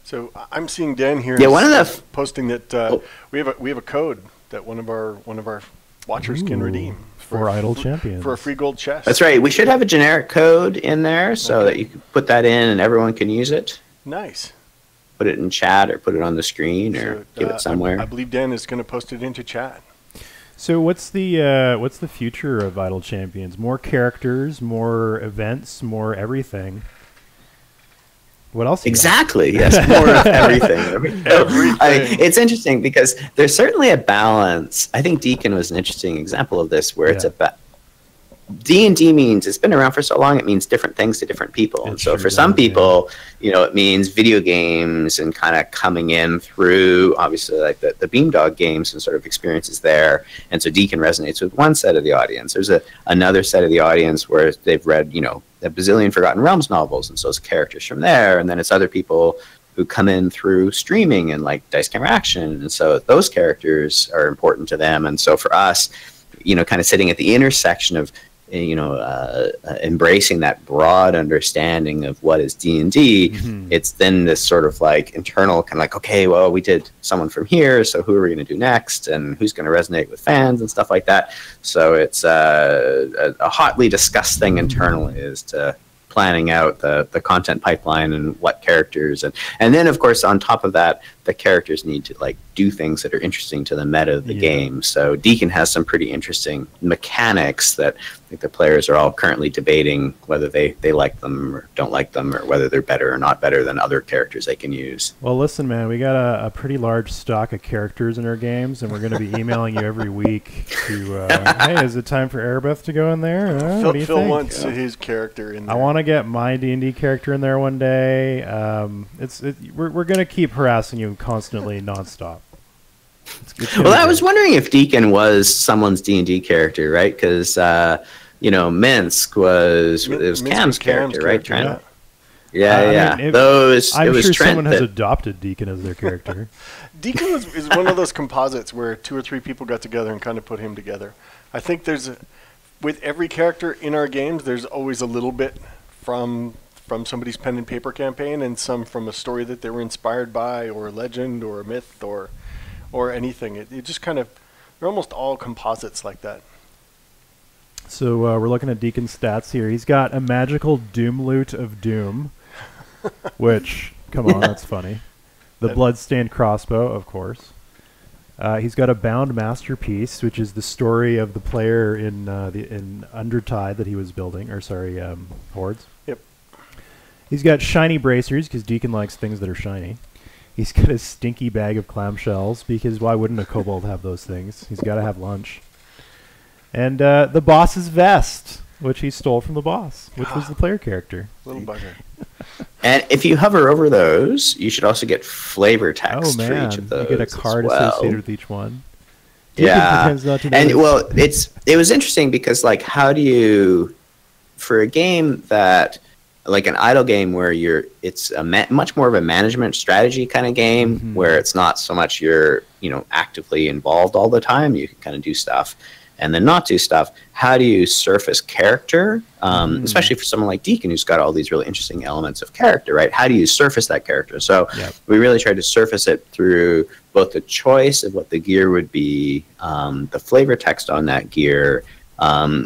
So I'm seeing Dan here. Yeah, one of the posting that we have a code that one of our watchers can redeem for Idle Champions for a free gold chest. That's right. We should have a generic code in there so that you can put that in and everyone can use it. Nice. Put it in chat or put it on the screen or give it somewhere. I believe Dan is going to post it into chat. So what's the future of Idle Champions? More characters, more events, more everything. What else? Exactly. Yes, more of everything. I mean, it's interesting because there's certainly a balance. I think Deekin was an interesting example of this, where it's about D&D means, it's been around for so long, it means different things to different people. And so for some people, you know, it means video games and kind of coming in through, obviously, like the Beamdog games and sort of experiences there. And so Deekin resonates with one set of the audience. There's another set of the audience where they've read, you know, a bazillion Forgotten Realms novels, and so it's characters from there. And then it's other people who come in through streaming and like Dice Camera Action. And so those characters are important to them. And so for us, you know, kind of sitting at the intersection of, you know, embracing that broad understanding of what is D&D, it's then this sort of like internal kind of like, okay, well, we did someone from here, so who are we going to do next, and who's going to resonate with fans and stuff like that. So it's a hotly discussed thing internally as to planning out the content pipeline and what characters, and then of course on top of that, the characters need to like do things that are interesting to the meta of the game. So Deekin has some pretty interesting mechanics that I think the players are all currently debating whether they like them or don't like them, or whether they're better or not better than other characters they can use. Well, listen, man, we got a pretty large stock of characters in our games, and we're going to be emailing you every week to, hey, is it time for Erebeth to go in there? What do you Phil think? wants his character in there. I want to get my D&D character in there one day. We're going to keep harassing you constantly, nonstop. Well, I was wondering if Deekin was someone's D&D character, right? Because you know, Minsk was Cam's character, right, Trent? Yeah. I mean, I'm sure Trent someone has adopted Deekin as their character. Deekin is one of those composites where 2 or 3 people got together and kind of put him together. I think with every character in our games, there's always a little bit from somebody's pen and paper campaign, and some from a story that they were inspired by, or a legend, or a myth, or anything. It just kind of, they're almost all composites like that. So we're looking at Deekin's stats here. He's got a magical Doom Loot of Doom, which, come on, that's funny. The Bloodstained Crossbow, of course. He's got a Bound Masterpiece, which is the story of the player in Undertide that he was building, or sorry, Hordes. Yep. He's got Shiny Bracers, because Deekin likes things that are shiny. He's got a stinky bag of clamshells, because why wouldn't a kobold have those things? He's got to have lunch. And the boss's vest, which he stole from the boss, which was the player character. Little bugger. And if you hover over those, you should also get flavor text for each of those. You get a card associated with each one. Yeah, and well, it was interesting because like, how do you, for a game that, like an idle game where it's a much more of a management strategy kind of game, where it's not so much you're actively involved all the time. You can kind of do stuff and then not do stuff. How do you surface character, especially for someone like Deekin, who's got all these really interesting elements of character, right? How do you surface that character? So we really tried to surface it through both the choice of what the gear would be, the flavor text on that gear,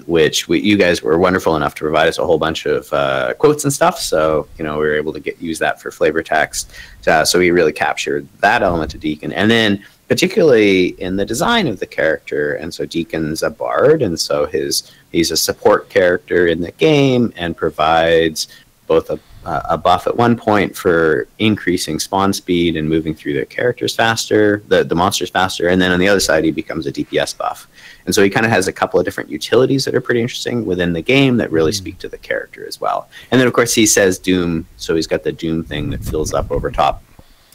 which you guys were wonderful enough to provide us a whole bunch of quotes and stuff. So, we were able to use that for flavor text. So we really captured that element of Deekin. And then particularly in the design of the character. And so Deekin's a bard, and so he's a support character in the game and provides both a buff at one point for increasing spawn speed and moving through the characters faster, the monsters faster, and then on the other side he becomes a DPS buff. And so he kind of has a couple of different utilities that are pretty interesting within the game that really speak to the character as well. And then of course he says Doom, so he's got the Doom thing that fills up over top.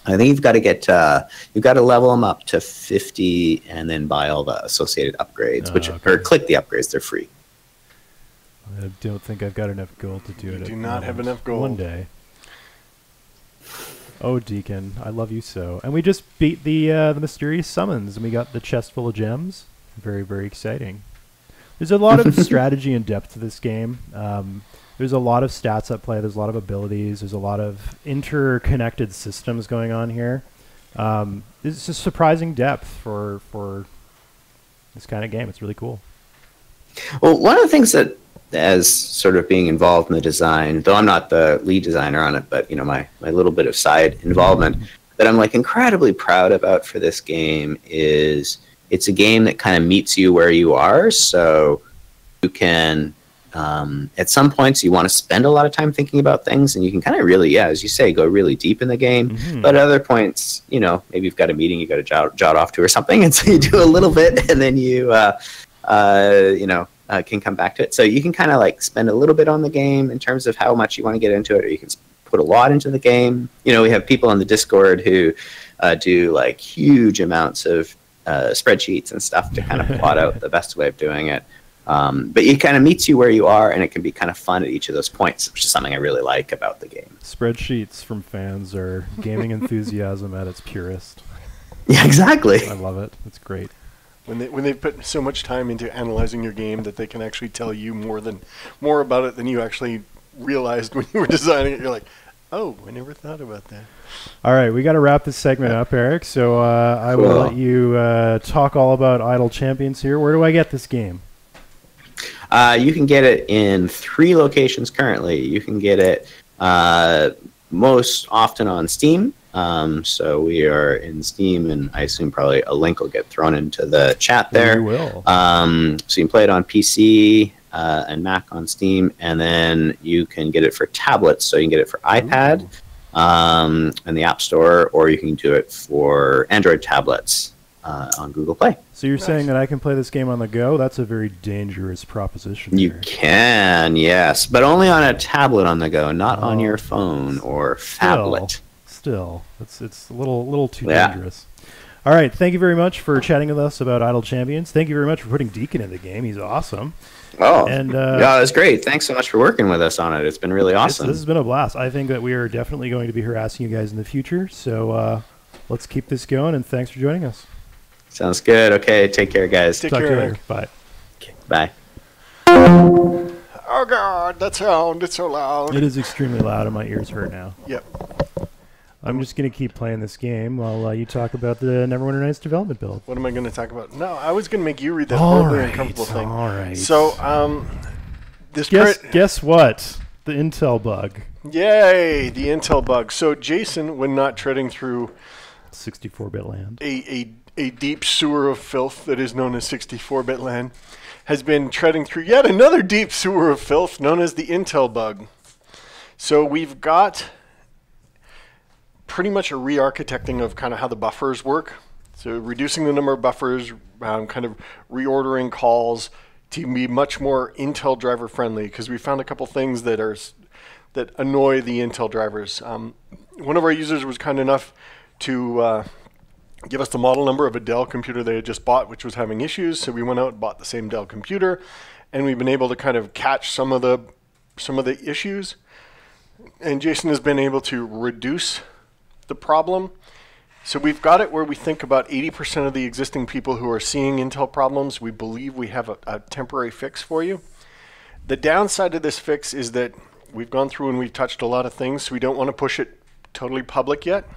I think you've got to level them up to 50 and then buy all the associated upgrades, or click the upgrades. They're free. I don't think I've got enough gold to do it. You do not have enough gold. One day. Oh, Deekin, I love you so. And we just beat the mysterious summons, and we got the chest full of gems. Very, very exciting. There's a lot of strategy and depth to this game. There's a lot of stats at play. There's a lot of abilities. There's a lot of interconnected systems going on here. It's a surprising depth for this kind of game. It's really cool. Well, one of the things that, as sort of being involved in the design, though I'm not the lead designer on it, but my little bit of side involvement that I'm like incredibly proud about for this game is it's a game that kind of meets you where you are. So you can, at some points you want to spend a lot of time thinking about things, and you can kind of really, as you say, go really deep in the game. But at other points, maybe you've got a meeting you got to jot off to or something, and so you do a little bit, and then you, can come back to it. So you can kind of like spend a little bit on the game in terms of how much you want to get into it, or you can put a lot into the game. We have people on the Discord who do like huge amounts of spreadsheets and stuff to kind of plot out the best way of doing it. But it kind of meets you where you are, and it can be kind of fun at each of those points, which is something I really like about the game. Spreadsheets from fans are gaming enthusiasm at its purest. Yeah, exactly. I love it. It's great. When they put so much time into analyzing your game that they can actually tell you more about it than you actually realized when you were designing it. You're like, oh, I never thought about that. All right, we got to wrap this segment up, Eric. So I will let you talk all about Idle Champions here. Where do I get this game? You can get it in 3 locations currently. You can get it most often on Steam. So we are in Steam, and I assume probably a link will get thrown into the chat there. We will. So you can play it on PC and Mac on Steam, and then you can get it for tablets. So you can get it for iPad in the App Store, or you can do it for Android tablets on Google Play. So you're saying that I can play this game on the go? That's a very dangerous proposition. You can, yes, but only on a tablet on the go, not on your phone or phablet. Still, it's a little too dangerous. All right, thank you very much for chatting with us about Idle Champions. Thank you very much for putting Deekin in the game. He's awesome. Oh, and yeah, that's great. Thanks so much for working with us on it. It's been really awesome. This has been a blast. I think that we are definitely going to be harassing you guys in the future. So let's keep this going, and thanks for joining us. Sounds good. Okay, take care, guys. Talk to you later. Bye. Okay, bye. Oh, God, that sound. It's so loud. It is extremely loud, and my ears hurt now. Yep. I'm just going to keep playing this game while you talk about the Neverwinter Nights development build. What am I going to talk about? No, I was going to make you read that horribly uncomfortable thing. All right. So, guess what? The Intel bug. Yay, the Intel bug. So, Jason, when not treading through 64-bit land, a deep sewer of filth that is known as 64-bit land, has been treading through yet another deep sewer of filth known as the Intel bug. So, we've got pretty much a re-architecting of kind of how the buffers work. So reducing the number of buffers, kind of reordering calls to be much more Intel driver friendly, because we found a couple things that annoy the Intel drivers. One of our users was kind enough to give us the model number of a Dell computer they had just bought, which was having issues. So we went out and bought the same Dell computer, and we've been able to kind of catch some of the issues. And Jason has been able to reduce the problem. So we've got it where we think about 80% of the existing people who are seeing Intel problems, we believe we have a temporary fix for you. The downside of this fix is that we've gone through and we've touched a lot of things, so we don't want to push it totally public yet.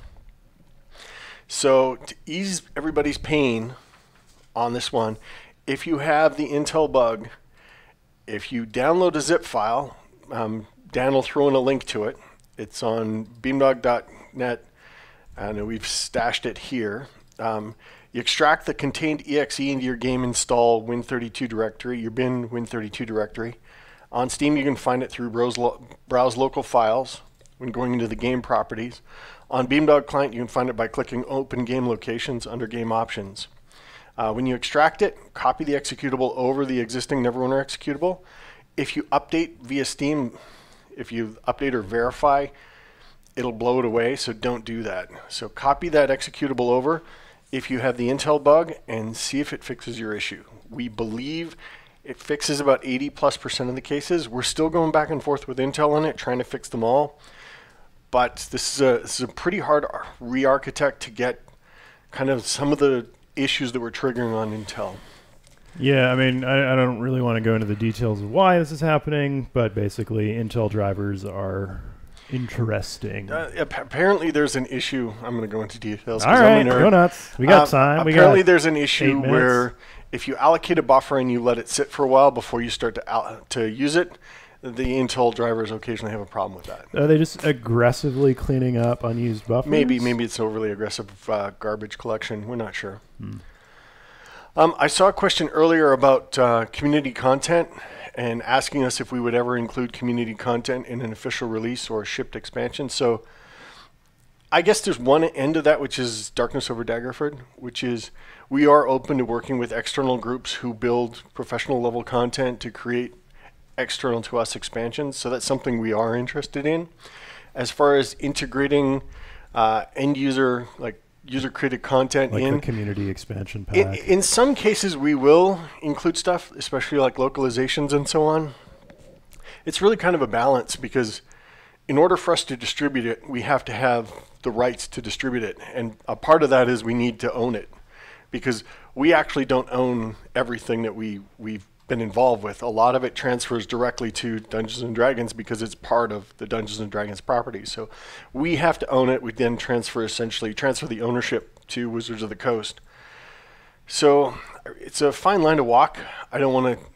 So to ease everybody's pain on this one, if you have the Intel bug, if you download a zip file, Dan will throw in a link to it. It's on beamdog.net, and we've stashed it here. You extract the contained exe into your game install Win32 directory, your bin Win32 directory. On Steam, you can find it through browse local files when going into the game properties. On Beamdog client, you can find it by clicking Open Game Locations under Game Options. When you extract it, copy the executable over the existing Neverwinter executable. If you update via Steam, if you update or verify, it'll blow it away, so don't do that. So copy that executable over if you have the Intel bug and see if it fixes your issue. We believe it fixes about 80+% of the cases. We're still going back and forth with Intel on it, trying to fix them all. But this is a pretty hard re-architect to get kind of some of the issues that we're triggering on Intel. Yeah, I mean, I don't really want to go into the details of why this is happening, but basically Intel drivers are interesting. Apparently there's an issue. I'm going to go into details. All right, go nuts. We got time. Apparently there's an issue where if you allocate a buffer and you let it sit for a while before you start to use it, the Intel drivers occasionally have a problem with that. Are they just aggressively cleaning up unused buffers? Maybe it's overly aggressive garbage collection. We're not sure. I saw a question earlier about community content and asking us if we would ever include community content in an official release or a shipped expansion. So I guess there's one end of that, which is Darkness Over Daggerford, which is we are open to working with external groups who build professional level content to create external to us expansions. So that's something we are interested in. As far as integrating end user, like user created content like in the community expansion pack. In some cases we will include stuff, especially like localizations and so on. It's really kind of a balance, because in order for us to distribute it, we have to have the rights to distribute it. And a part of that is we need to own it, because we actually don't own everything that we've been involved with. A lot of it transfers directly to Dungeons and Dragons because it's part of the Dungeons and Dragons property. So we have to own it. We then transfer the ownership to Wizards of the Coast. So it's a fine line to walk. I don't want to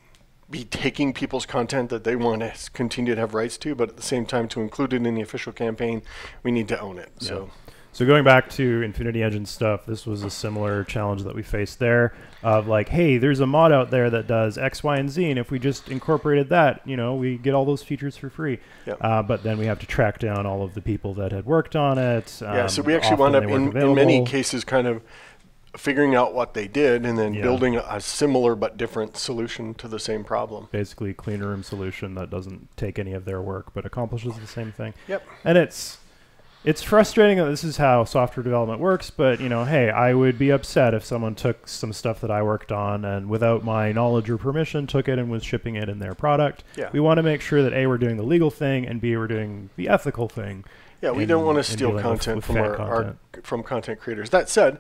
be taking people's content that they want to continue to have rights to, but at the same time, to include it in the official campaign, we need to own it. Yeah. So going back to Infinity Engine stuff, this was a similar challenge that we faced there of like, hey, there's a mod out there that does X, Y, and Z, and if we just incorporated that, we get all those features for free. Yep. But then we have to track down all of the people that had worked on it. So we actually wound up in many cases kind of figuring out what they did and then building a similar but different solution to the same problem. Basically a clean room solution that doesn't take any of their work but accomplishes the same thing. Yep. And it's frustrating that this is how software development works, but, hey, I would be upset if someone took some stuff that I worked on and without my knowledge or permission took it and was shipping it in their product. Yeah. We want to make sure that A, we're doing the legal thing, and B, we're doing the ethical thing. Yeah, we don't want to steal content from content creators. That said,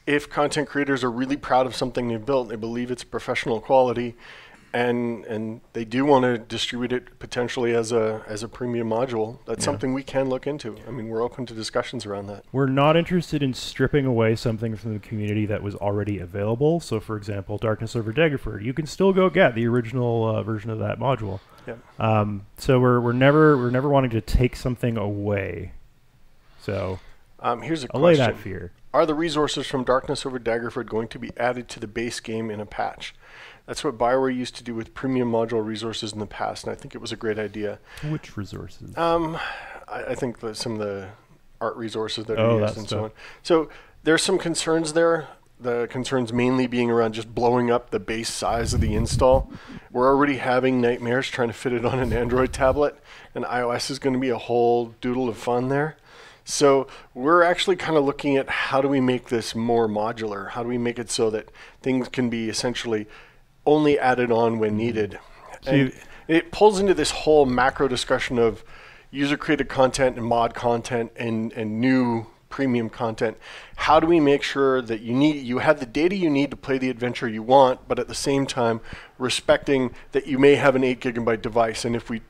if content creators are really proud of something they've built, they believe it's professional quality, and they do want to distribute it potentially as a premium module, that's something we can look into. I mean, we're open to discussions around that. We're not interested in stripping away something from the community that was already available. So, for example, Darkness Over Daggerford, you can still go get the original version of that module. Yeah. So we're never wanting to take something away. So here's a question. Allay that fear. Are the resources from Darkness Over Daggerford going to be added to the base game in a patch? That's what BioWare used to do with premium module resources in the past, and I think it was a great idea. Which resources? I think some of the art resources that are used and so on. So there's some concerns there. The concerns mainly being around just blowing up the base size of the install. We're already having nightmares trying to fit it on an Android tablet, and iOS is going to be a whole doodle of fun there. So we're actually kind of looking at how do we make this more modular? How do we make it so that things can be essentially only added on when needed? And it pulls into this whole macro discussion of user-created content and mod content and new premium content. How do we make sure that you have the data you need to play the adventure you want, but at the same time respecting that you may have an 8 gigabyte device, and if we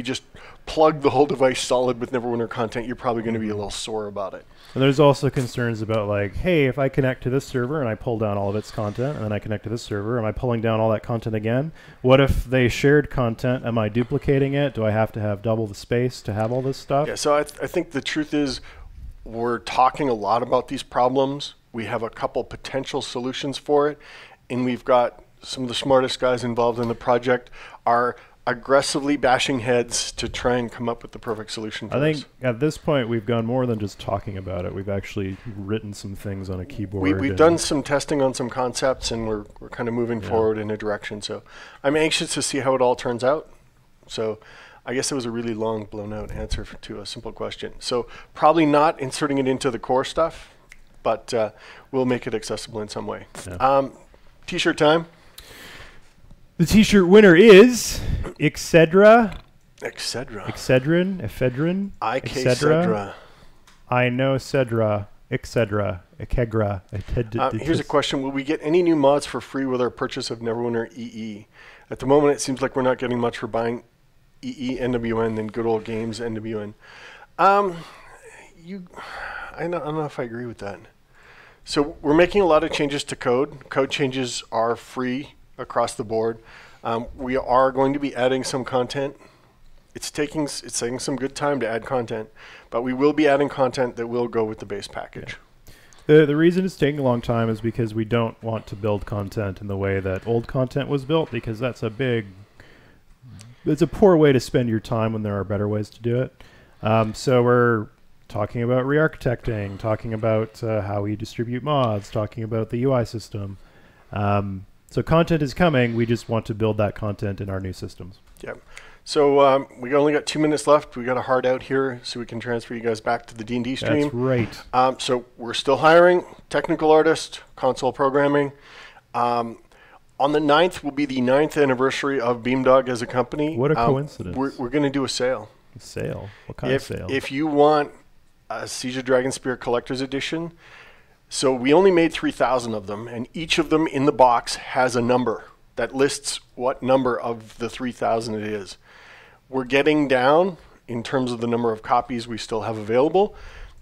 just plug the whole device solid with Neverwinter content, you're probably going to be a little sore about it. And there's also concerns about like, hey, if I connect to this server and I pull down all of its content, and then I connect to this server, am I pulling down all that content again? What if they shared content? Am I duplicating it? Do I have to have double the space to have all this stuff? Yeah, so I think the truth is we're talking a lot about these problems. We have a couple potential solutions for it, and we've got some of the smartest guys involved in the project are aggressively bashing heads to try and come up with the perfect solution for this. I think at this point we've gone more than just talking about it. We've actually written some things on a keyboard. We've done some testing on some concepts, and we're kind of moving forward in a direction. So I'm anxious to see how it all turns out. So I guess it was a really long, blown-out answer to a simple question. So probably not inserting it into the core stuff, but we'll make it accessible in some way. Yeah. T-shirt time. The T-shirt winner is Excedra. Excedrin. Excedra. I know Cedra. Excedra. Ekegra. Here's a question. Will we get any new mods for free with our purchase of Neverwinter EE? At the moment, it seems like we're not getting much for buying EE NWN than good old games NWN. I don't know if I agree with that. So we're making a lot of changes to code. Code changes are free across the board. We are going to be adding some content. It's taking some good time to add content, but we will be adding content that will go with the base package. Yeah. The reason it's taking a long time is because we don't want to build content in the way that old content was built, because that's it's a poor way to spend your time when there are better ways to do it. So we're talking about re-architecting, talking about how we distribute mods, talking about the UI system. So content is coming. We just want to build that content in our new systems. Yep. So we only got 2 minutes left. We got a hard out here, so we can transfer you guys back to the D&D stream. That's right. So we're still hiring technical artist, console programming. On the 9th will be the 9th anniversary of Beamdog as a company. What a coincidence. We're going to do a sale. A sale? What kind of sale? If you want a Siege of Dragonspear Collector's Edition, so we only made 3,000 of them, and each of them in the box has a number that lists what number of the 3,000 it is. We're getting down in terms of the number of copies we still have available,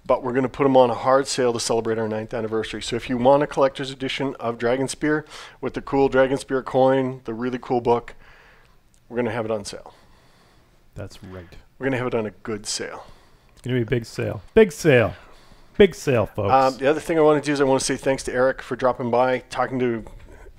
but we're going to put them on a hard sale to celebrate our 9th anniversary. So if you want a collector's edition of Dragonspear with the cool Dragonspear coin, the really cool book, we're going to have it on sale. That's right. We're going to have it on a good sale. It's going to be a big sale. Big sale. Big sale, folks. The other thing I want to do is I want to say thanks to Eric for dropping by, talking to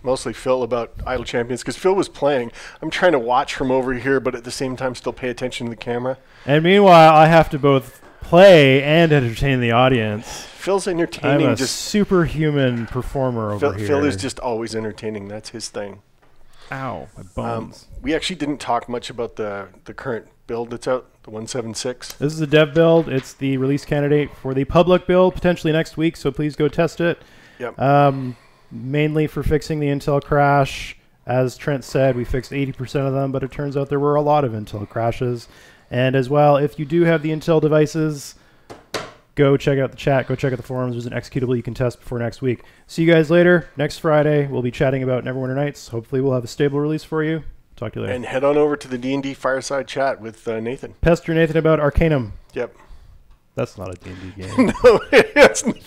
mostly Phil about Idle Champions, because Phil was playing. I'm trying to watch from over here, but at the same time still pay attention to the camera. And meanwhile, I have to both play and entertain the audience. Phil's entertaining. I'm a superhuman performer over here. Phil is just always entertaining. That's his thing. Ow, my bones. We actually didn't talk much about the current build that's out, the 176. This is the dev build. It's the release candidate for the public build, potentially next week, so please go test it. Yep. Mainly for fixing the Intel crash. As Trent said, we fixed 80% of them, but it turns out there were a lot of Intel crashes. And as well, if you do have the Intel devices, go check out the chat, go check out the forums. There's an executable you can test before next week. See you guys later. Next Friday, we'll be chatting about Neverwinter Nights. Hopefully we'll have a stable release for you. Talk to you later. And head on over to the D&D Fireside Chat with Nathan. Pester Nathan about Arcanum. Yep. That's not a D&D game. No, it's not.